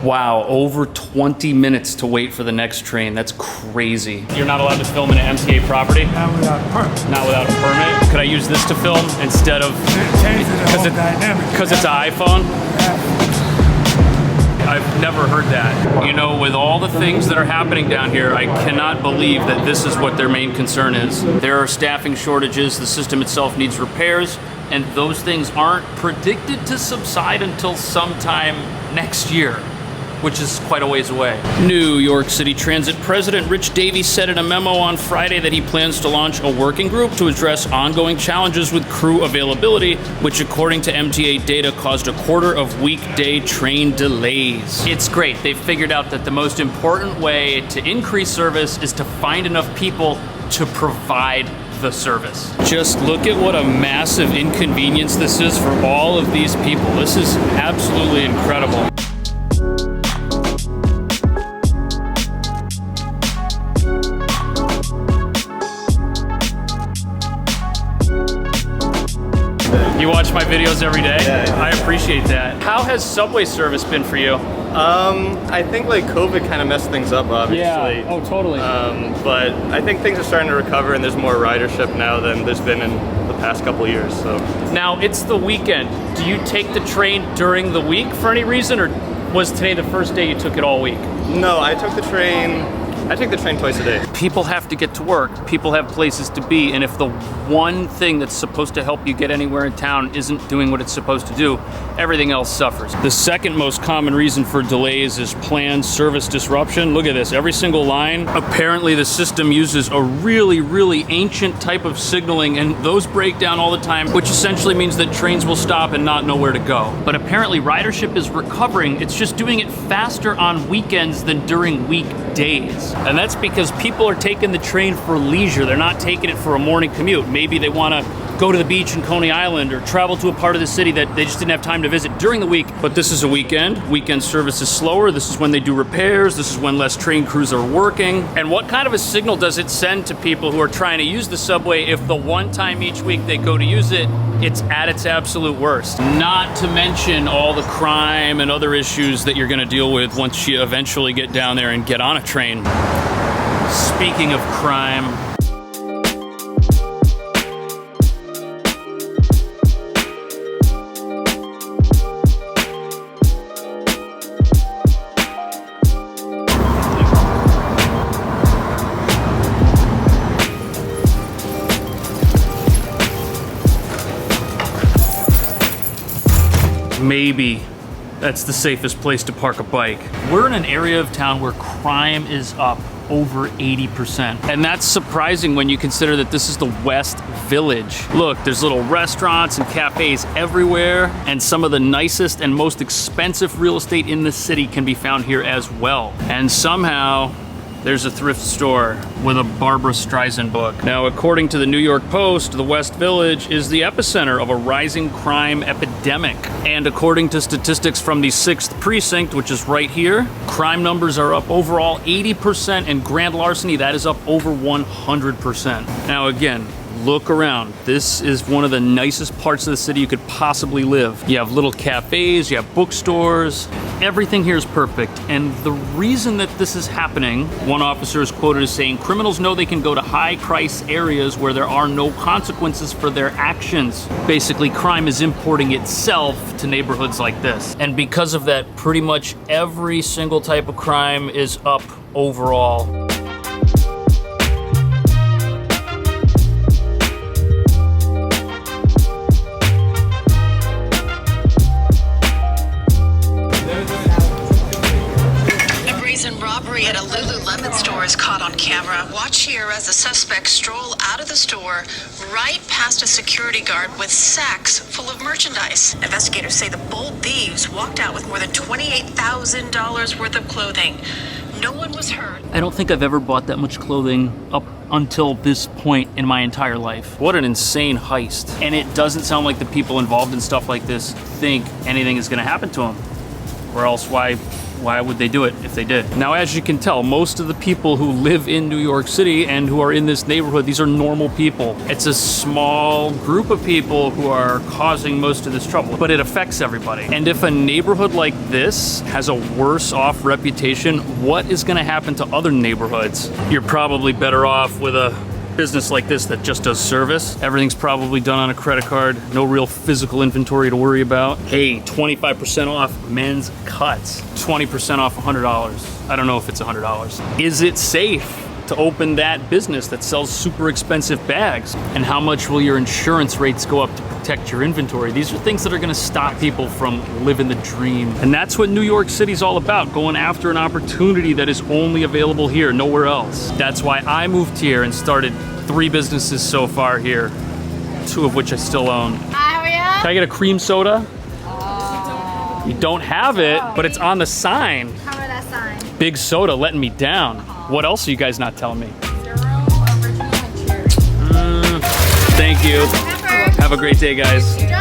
Wow, over 20 minutes to wait for the next train. That's crazy. You're not allowed to film in an MTA property? Not without a permit. Not without a permit? Could I use this to film instead of... Change the whole dynamic. Because it's an iPhone? I've never heard that. You know, with all the things that are happening down here, I cannot believe that this is what their main concern is. There are staffing shortages, the system itself needs repairs, and those things aren't predicted to subside until sometime next year, which is quite a ways away. New York City Transit President Rich Davies said in a memo on Friday that he plans to launch a working group to address ongoing challenges with crew availability, which according to MTA data caused a quarter of weekday train delays. It's great. They've figured out that the most important way to increase service is to find enough people to provide the service. Just look at what a massive inconvenience this is for all of these people. This is absolutely incredible. You watch my videos every day? Yeah. I appreciate that. How has subway service been for you? I think like COVID kind of messed things up, obviously. Yeah. Oh, totally. But I think things are starting to recover and there's more ridership now than there's been in the past couple of years. So Now, it's the weekend. Do you take the train during the week for any reason, or was today the first day you took it all week? no, I take the train twice a day. People have to get to work. People have places to be. And if the one thing that's supposed to help you get anywhere in town isn't doing what it's supposed to do, everything else suffers. The second most common reason for delays is planned service disruption. Look at this, every single line. Apparently the system uses a really, really ancient type of signaling, and those break down all the time, which essentially means that trains will stop and not know where to go. But apparently ridership is recovering. It's just doing it faster on weekends than during weekdays. And that's because people are taking the train for leisure. They're not taking it for a morning commute. Maybe they want to go to the beach in Coney Island or travel to a part of the city that they just didn't have time to visit during the week. But this is a weekend. Weekend service is slower. This is when they do repairs. This is when less train crews are working. And what kind of a signal does it send to people who are trying to use the subway if the one time each week they go to use it, it's at its absolute worst? Not to mention all the crime and other issues that you're going to deal with once you eventually get down there and get on a train. Speaking of crime, maybe that's the safest place to park a bike. We're in an area of town where crime is up over 80%. And that's surprising when you consider that this is the West Village. Look, there's little restaurants and cafes everywhere, and some of the nicest and most expensive real estate in the city can be found here as well. And somehow, there's a thrift store with a Barbra Streisand book. Now, according to the New York Post, the West Village is the epicenter of a rising crime epidemic. And according to statistics from the 6th Precinct, which is right here, crime numbers are up overall 80%, and grand larceny, that is up over 100%. Now again, look around. This is one of the nicest parts of the city you could possibly live. You have little cafes, you have bookstores. Everything here is perfect. And the reason that this is happening, one officer is quoted as saying, criminals know they can go to high price areas where there are no consequences for their actions. Basically, crime is importing itself to neighborhoods like this. And because of that, pretty much every single type of crime is up overall. At a Lululemon store is caught on camera. Watch here as the suspects stroll out of the store right past a security guard with sacks full of merchandise. Investigators say the bold thieves walked out with more than $28,000 worth of clothing. No one was hurt. I don't think I've ever bought that much clothing up until this point in my entire life. What an insane heist. And it doesn't sound like the people involved in stuff like this think anything is gonna happen to them. Or else why Why would they do it if they did? Now, as you can tell, most of the people who live in New York City and who are in this neighborhood, these are normal people. It's a small group of people who are causing most of this trouble, but it affects everybody. And if a neighborhood like this has a worse off reputation, what is gonna happen to other neighborhoods? You're probably better off with a business like this that just does service. Everything's probably done on a credit card. No real physical inventory to worry about. Hey, 25% off men's cuts. 20% off $100. I don't know if it's $100. Is it safe to open that business that sells super expensive bags? And how much will your insurance rates go up to protect your inventory? These are things that are gonna stop people from living the dream. And that's what New York City's all about, going after an opportunity that is only available here, nowhere else. That's why I moved here and started 3 businesses so far here, 2 of which I still own. Hi, how are you? Can I get a cream soda? You don't have it, but it's on the sign. How about that sign? Big soda letting me down. What else are you guys not telling me? 0 original and cherry. Thank you. Pepper. Have a great day, guys. Enjoy.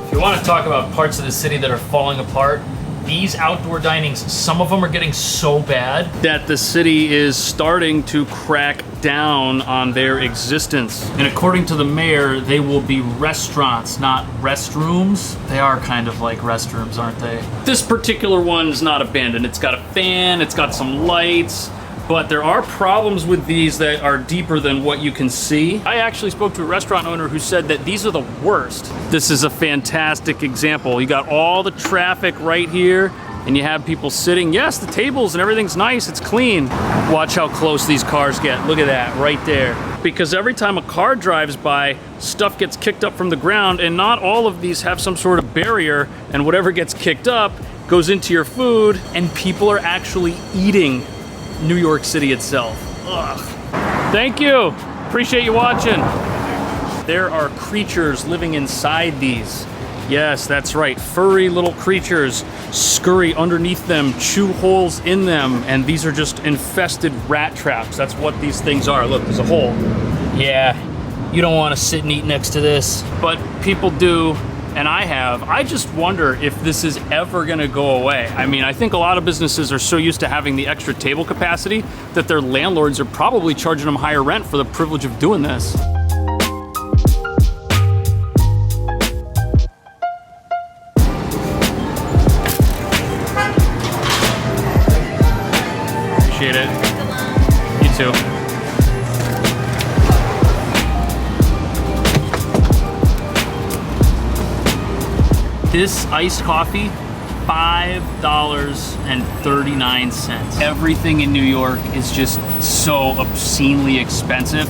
If you want to talk about parts of the city that are falling apart, these outdoor dinings, some of them are getting so bad that the city is starting to crack down on their existence. And according to the mayor, they will be restaurants, not restrooms. They are kind of like restrooms, aren't they? This particular one's not abandoned. It's got a fan, it's got some lights, but there are problems with these that are deeper than what you can see. I actually spoke to a restaurant owner who said that these are the worst. This is a fantastic example. You got all the traffic right here, and you have people sitting. Yes, the tables and everything's nice, it's clean. Watch how close these cars get. Look at that, right there. Because every time a car drives by, stuff gets kicked up from the ground, and not all of these have some sort of barrier, and whatever gets kicked up goes into your food, and people are actually eating New York City itself. Ugh. Thank you. Appreciate you watching. There are creatures living inside these. Yes, that's right. Furry little creatures scurry underneath them, chew holes in them, and these are just infested rat traps. That's what these things are. Look, there's a hole. Yeah, you don't want to sit and eat next to this, but people do. And I just wonder if this is ever gonna go away. I mean, I think a lot of businesses are so used to having the extra table capacity that their landlords are probably charging them higher rent for the privilege of doing this. Appreciate it. You too. This iced coffee, $5.39. Everything in New York is just so obscenely expensive.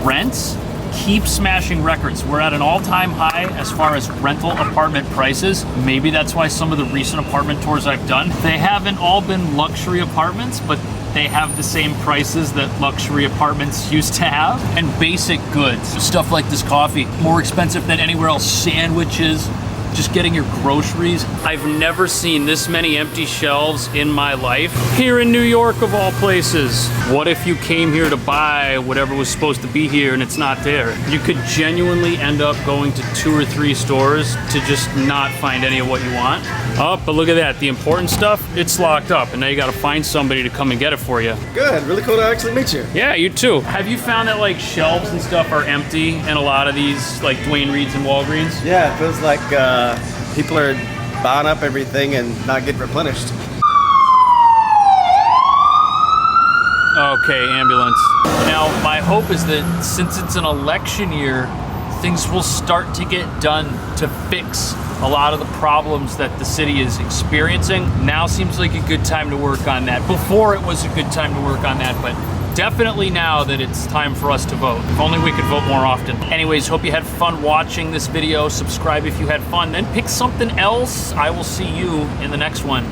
Rents keep smashing records. We're at an all-time high as far as rental apartment prices. Maybe that's why some of the recent apartment tours I've done, they haven't all been luxury apartments, but they have the same prices that luxury apartments used to have. And basic goods, stuff like this coffee, more expensive than anywhere else. Sandwiches, just getting your groceries. I've never seen this many empty shelves in my life. Here in New York, of all places. What if you came here to buy whatever was supposed to be here and it's not there? You could genuinely end up going to 2 or 3 stores to just not find any of what you want. Oh, but look at that. The important stuff, it's locked up, and now you gotta find somebody to come and get it for you. Good, really cool to actually meet you. Yeah, you too. Have you found that like shelves and stuff are empty in a lot of these like Dwayne Reed's and Walgreens? Yeah, it feels like people are buying up everything and not getting replenished. Okay, ambulance. Now, my hope is that since it's an election year, things will start to get done to fix a lot of the problems that the city is experiencing. Now seems like a good time to work on that. Before it was a good time to work on that, but definitely now that it's time for us to vote. If only we could vote more often. Anyways, hope you had fun watching this video. Subscribe if you had fun, then pick something else. I will see you in the next one.